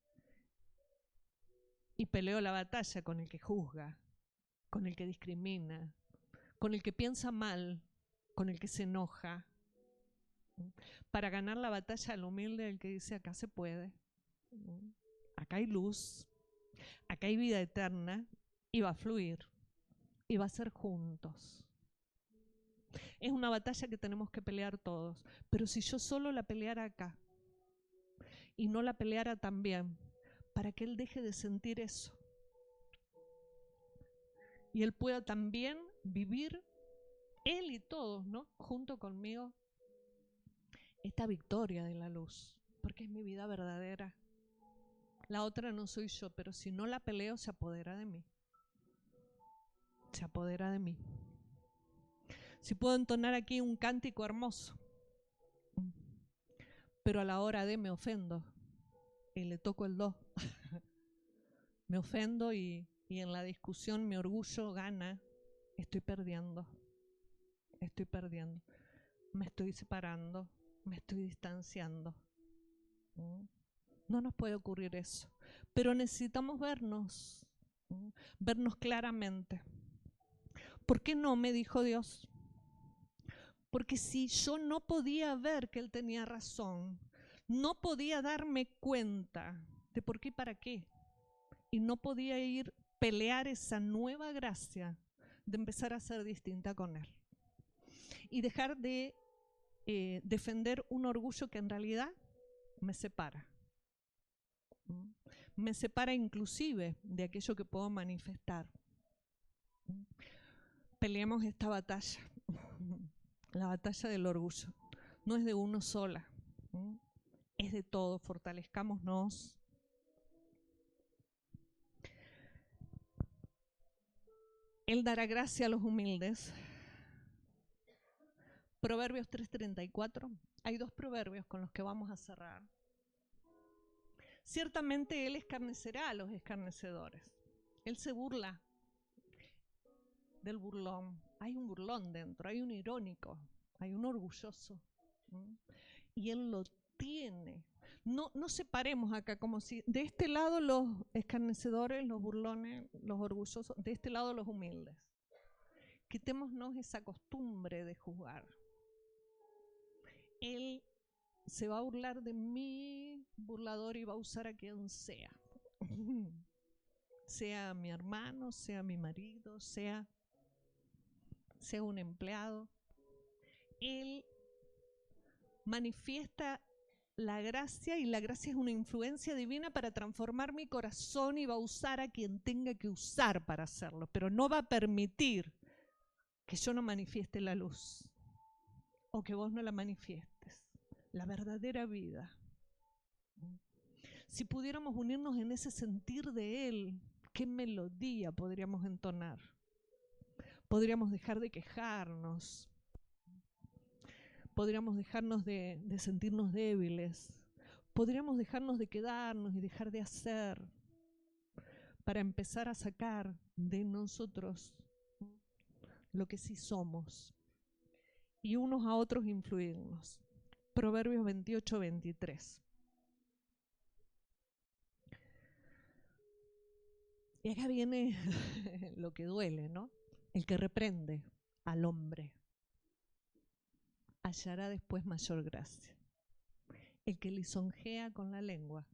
y peleo la batalla con el que juzga, con el que discrimina, con el que piensa mal, con el que se enoja, para ganar la batalla al humilde, el que dice acá se puede, acá hay luz, acá hay vida eterna y va a fluir y va a ser juntos. Es una batalla que tenemos que pelear todos, pero si yo solo la peleara acá y no la peleara también, para que él deje de sentir eso y él pueda también vivir, él y todos, ¿no?, junto conmigo, esta victoria de la luz, porque es mi vida verdadera. La otra no soy yo, pero si no la peleo, se apodera de mí. Se apodera de mí. Si puedo entonar aquí un cántico hermoso, pero a la hora de me ofendo y le toco el do. Me ofendo y en la discusión mi orgullo gana. Estoy perdiendo. Estoy perdiendo. Me estoy separando. Me estoy distanciando. No nos puede ocurrir eso. Pero necesitamos vernos. Vernos claramente. ¿Por qué no? Me dijo Dios. Porque si yo no podía ver que Él tenía razón, no podía darme cuenta de por qué y para qué, y no podía ir pelear esa nueva gracia de empezar a ser distinta con Él y dejar de defender un orgullo que en realidad me separa. Me separa inclusive de aquello que puedo manifestar. Peleemos esta batalla. La batalla del orgullo. No es de uno sola. Es de todos. Fortalezcámonos. Él dará gracia a los humildes. Proverbios 3:34. Hay 2 proverbios con los que vamos a cerrar. Ciertamente Él escarnecerá a los escarnecedores. Él se burla del burlón. Hay un burlón dentro, hay un irónico, hay un orgulloso. Y Él lo tiene. No separemos acá como si de este lado los escarnecedores, los burlones, los orgullosos, de este lado los humildes. Quitémonos esa costumbre de juzgar. Él se va a burlar de mi burlador y va a usar a quien sea. Sea mi hermano, sea mi marido, sea un empleado. Él manifiesta la gracia y la gracia es una influencia divina para transformar mi corazón y va a usar a quien tenga que usar para hacerlo, pero no va a permitir que yo no manifieste la luz o que vos no la manifiestes, la verdadera vida. Si pudiéramos unirnos en ese sentir de Él, ¿qué melodía podríamos entonar? Podríamos dejar de quejarnos, podríamos dejarnos de sentirnos débiles, podríamos dejarnos de quedarnos y dejar de hacer para empezar a sacar de nosotros lo que sí somos y unos a otros influirnos. Proverbios 28, 23. Y acá viene lo que duele, ¿no? El que reprende al hombre hallará después mayor gracia. El que lisonjea con la lengua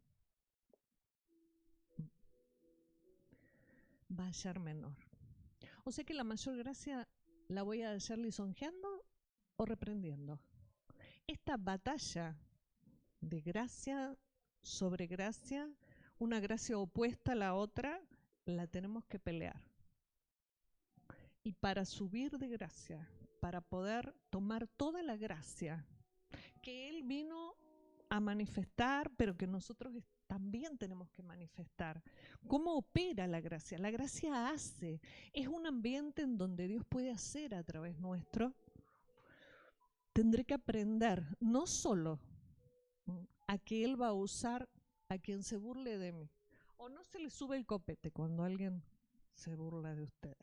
va a hallar menor. O sea que la mayor gracia la voy a hallar lisonjeando o reprendiendo. Esta batalla de gracia sobre gracia, una gracia opuesta a la otra, la tenemos que pelear. Y para subir de gracia, para poder tomar toda la gracia que Él vino a manifestar, pero que nosotros también tenemos que manifestar. ¿Cómo opera la gracia? La gracia hace, es un ambiente en donde Dios puede hacer a través nuestro. Tendré que aprender no solo a que Él va a usar a quien se burle de mí, o no se le sube el copete cuando alguien se burla de usted.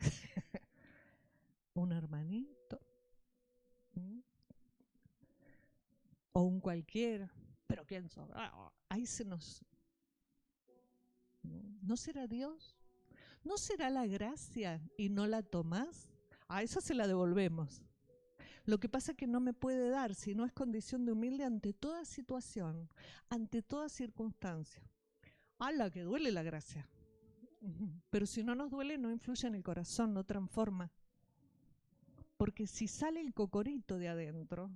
Un hermanito, o un cualquiera, pero ¿quién sos? Ahí se nos... ¿No será Dios? ¿No será la gracia y no la tomás? A esa se la devolvemos. Lo que pasa es que no me puede dar si no es condición de humilde ante toda situación, ante toda circunstancia. ¡Hala, que duele la gracia! Pero si no nos duele, no influye en el corazón, no transforma. Porque si sale el cocorito de adentro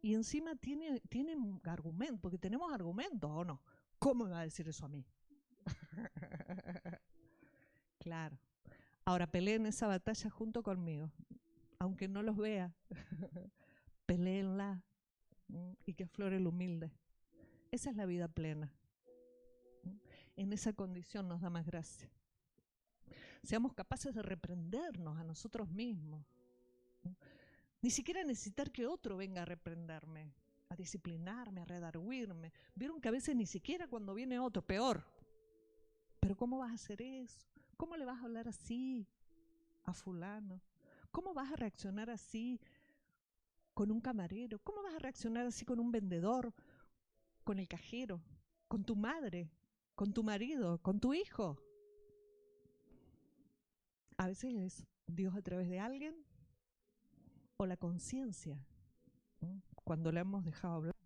y encima tiene argumento, porque tenemos argumentos, ¿o no? ¿Cómo me va a decir eso a mí? Claro. Ahora peleen esa batalla junto conmigo, aunque no los vea. Peleenla y que aflore el humilde. Esa es la vida plena. En esa condición nos da más gracia. Seamos capaces de reprendernos a nosotros mismos. Ni siquiera necesitar que otro venga a reprenderme, a disciplinarme, a redarguirme. Vieron que a veces ni siquiera cuando viene otro, peor. Pero ¿cómo vas a hacer eso? ¿Cómo le vas a hablar así a fulano? ¿Cómo vas a reaccionar así con un camarero? ¿Cómo vas a reaccionar así con un vendedor, con el cajero, con tu madre, con tu marido, con tu hijo? A veces es Dios a través de alguien o la conciencia, cuando la hemos dejado hablar.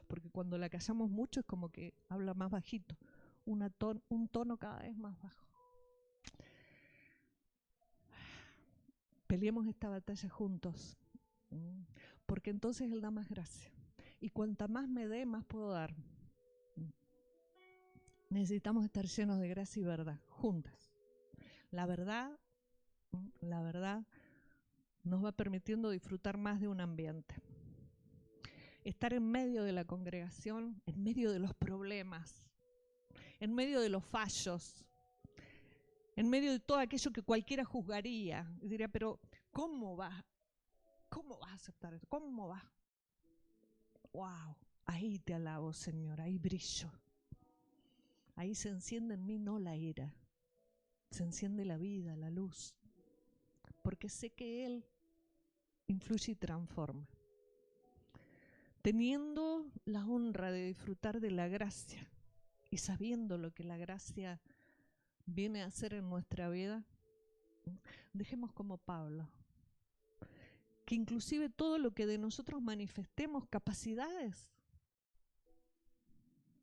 Porque cuando la callamos mucho es como que habla más bajito, un tono cada vez más bajo. Peleemos esta batalla juntos, porque entonces Él da más gracia. Y cuanta más me dé, más puedo dar. Necesitamos estar llenos de gracia y verdad, juntas. La verdad nos va permitiendo disfrutar más de un ambiente. Estar en medio de la congregación, en medio de los problemas, en medio de los fallos, en medio de todo aquello que cualquiera juzgaría. Y diría, pero ¿cómo vas a aceptar esto? ¿Cómo vas? ¡Wow! Ahí te alabo, Señor, ahí brillo. Ahí se enciende en mí no la ira, se enciende la vida, la luz, porque sé que Él influye y transforma. Teniendo la honra de disfrutar de la gracia y sabiendo lo que la gracia viene a hacer en nuestra vida, dejemos como Pablo, que inclusive todo lo que de nosotros manifestemos, capacidades.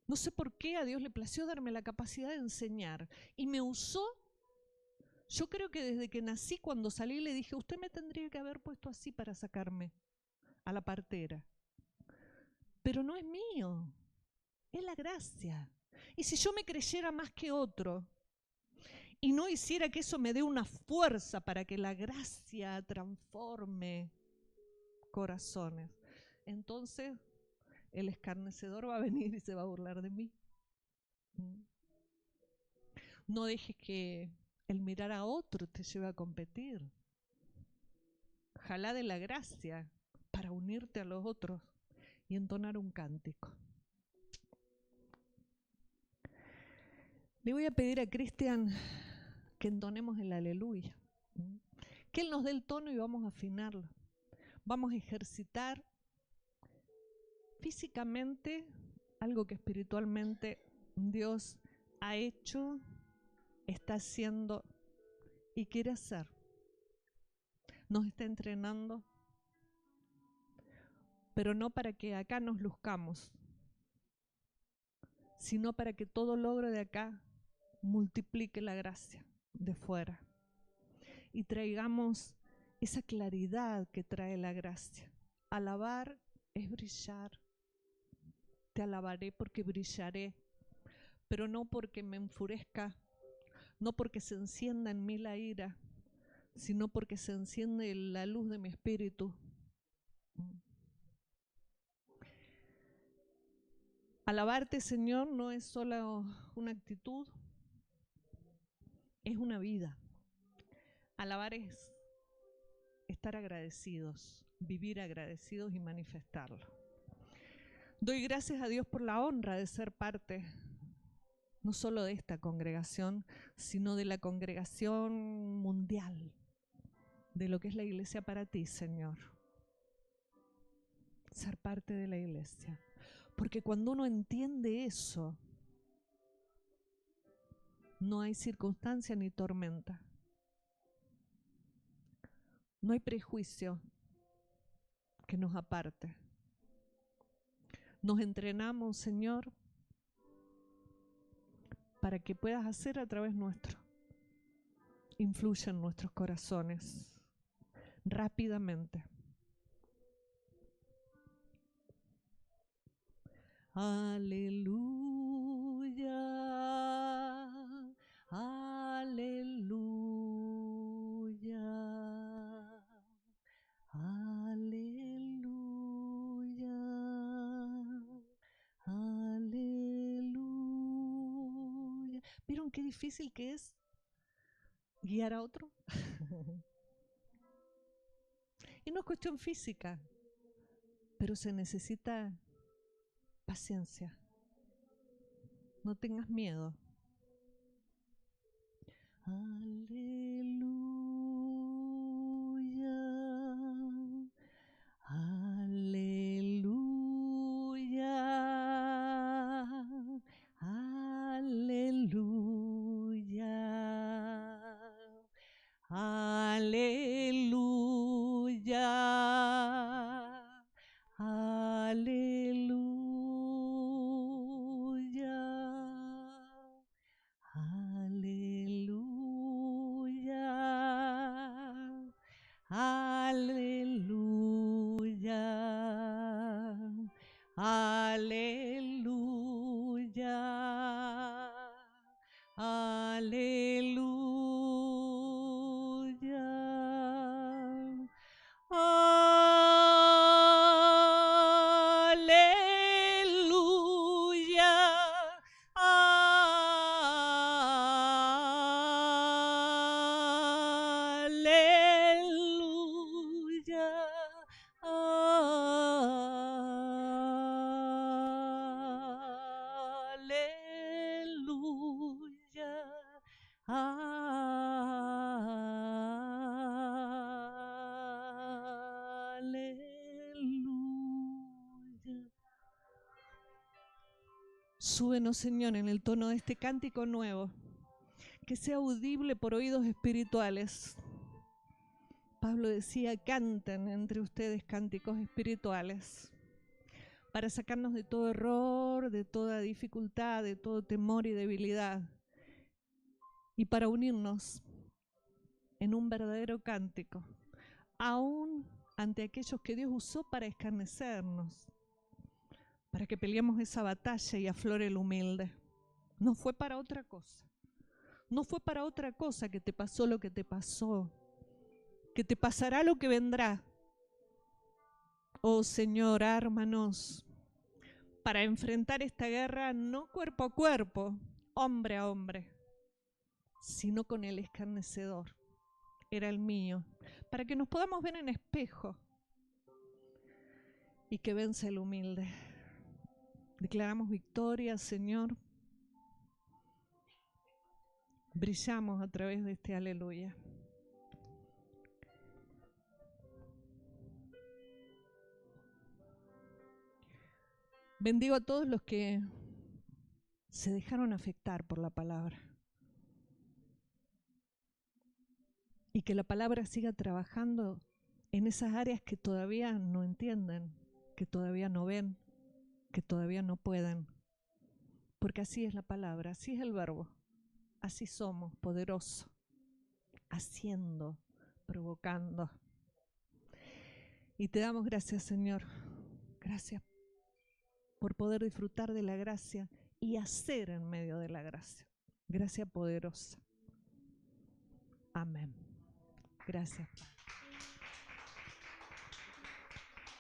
No sé por qué a Dios le plació darme la capacidad de enseñar y me usó. Yo creo que desde que nací, cuando salí, le dije, usted me tendría que haber puesto así para sacarme a la partera. Pero no es mío, es la gracia. Y si yo me creyera más que otro y no hiciera que eso me dé una fuerza para que la gracia transforme corazones, entonces el escarnecedor va a venir y se va a burlar de mí. No dejes que el mirar a otro te lleve a competir. Jalá de la gracia para unirte a los otros y entonar un cántico. Le voy a pedir a Cristian que entonemos el aleluya. Que Él nos dé el tono y vamos a afinarlo. Vamos a ejercitar físicamente, algo que espiritualmente Dios ha hecho, está haciendo y quiere hacer. Nos está entrenando, pero no para que acá nos luzcamos, sino para que todo logro de acá multiplique la gracia de fuera y traigamos esa claridad que trae la gracia. Alabar es brillar. Te alabaré porque brillaré, pero no porque me enfurezca, no porque se encienda en mí la ira, sino porque se enciende la luz de mi espíritu. Alabarte, Señor, no es solo una actitud, es una vida. Alabar es estar agradecidos, vivir agradecidos y manifestarlo. Doy gracias a Dios por la honra de ser parte, no solo de esta congregación, sino de la congregación mundial, de lo que es la iglesia para ti, Señor. Ser parte de la iglesia. Porque cuando uno entiende eso, no hay circunstancia ni tormenta. No hay prejuicio que nos aparte. Nos entrenamos, Señor, para que puedas hacer a través nuestro. Influye en nuestros corazones rápidamente. Aleluya, aleluya, aleluya, aleluya. ¿Vieron qué difícil que es guiar a otro? Y no es cuestión física, pero se necesita paciencia. No tengas miedo. Aleluya, aleluya, aleluya, aleluya, aleluya, aleluya, aleluya, aleluya, aleluya, aleluya, aleluya, aleluya, aleluya. Súbenos, Señor, en el tono de este cántico nuevo, que sea audible por oídos espirituales. Pablo decía, canten entre ustedes cánticos espirituales, para sacarnos de todo error, de toda dificultad, de todo temor y debilidad, y para unirnos en un verdadero cántico, aún ante aquellos que Dios usó para escarnecernos, para que peleemos esa batalla y aflore el humilde. No fue para otra cosa. No fue para otra cosa que te pasó lo que te pasó, que te pasará lo que vendrá. Oh Señor, ármanos para enfrentar esta guerra no cuerpo a cuerpo, hombre a hombre, sino con el escarnecedor. Era el mío, para que nos podamos ver en espejo y que vence el humilde. Declaramos victoria, Señor. Brillamos a través de este aleluya. Bendigo a todos los que se dejaron afectar por la palabra. Y que la palabra siga trabajando en esas áreas que todavía no entienden, que todavía no ven, que todavía no pueden. Porque así es la palabra, así es el verbo. Así somos, poderosos, haciendo, provocando. Y te damos gracias, Señor. Gracias por poder disfrutar de la gracia y hacer en medio de la gracia. Gracia poderosa. Amén. Gracias.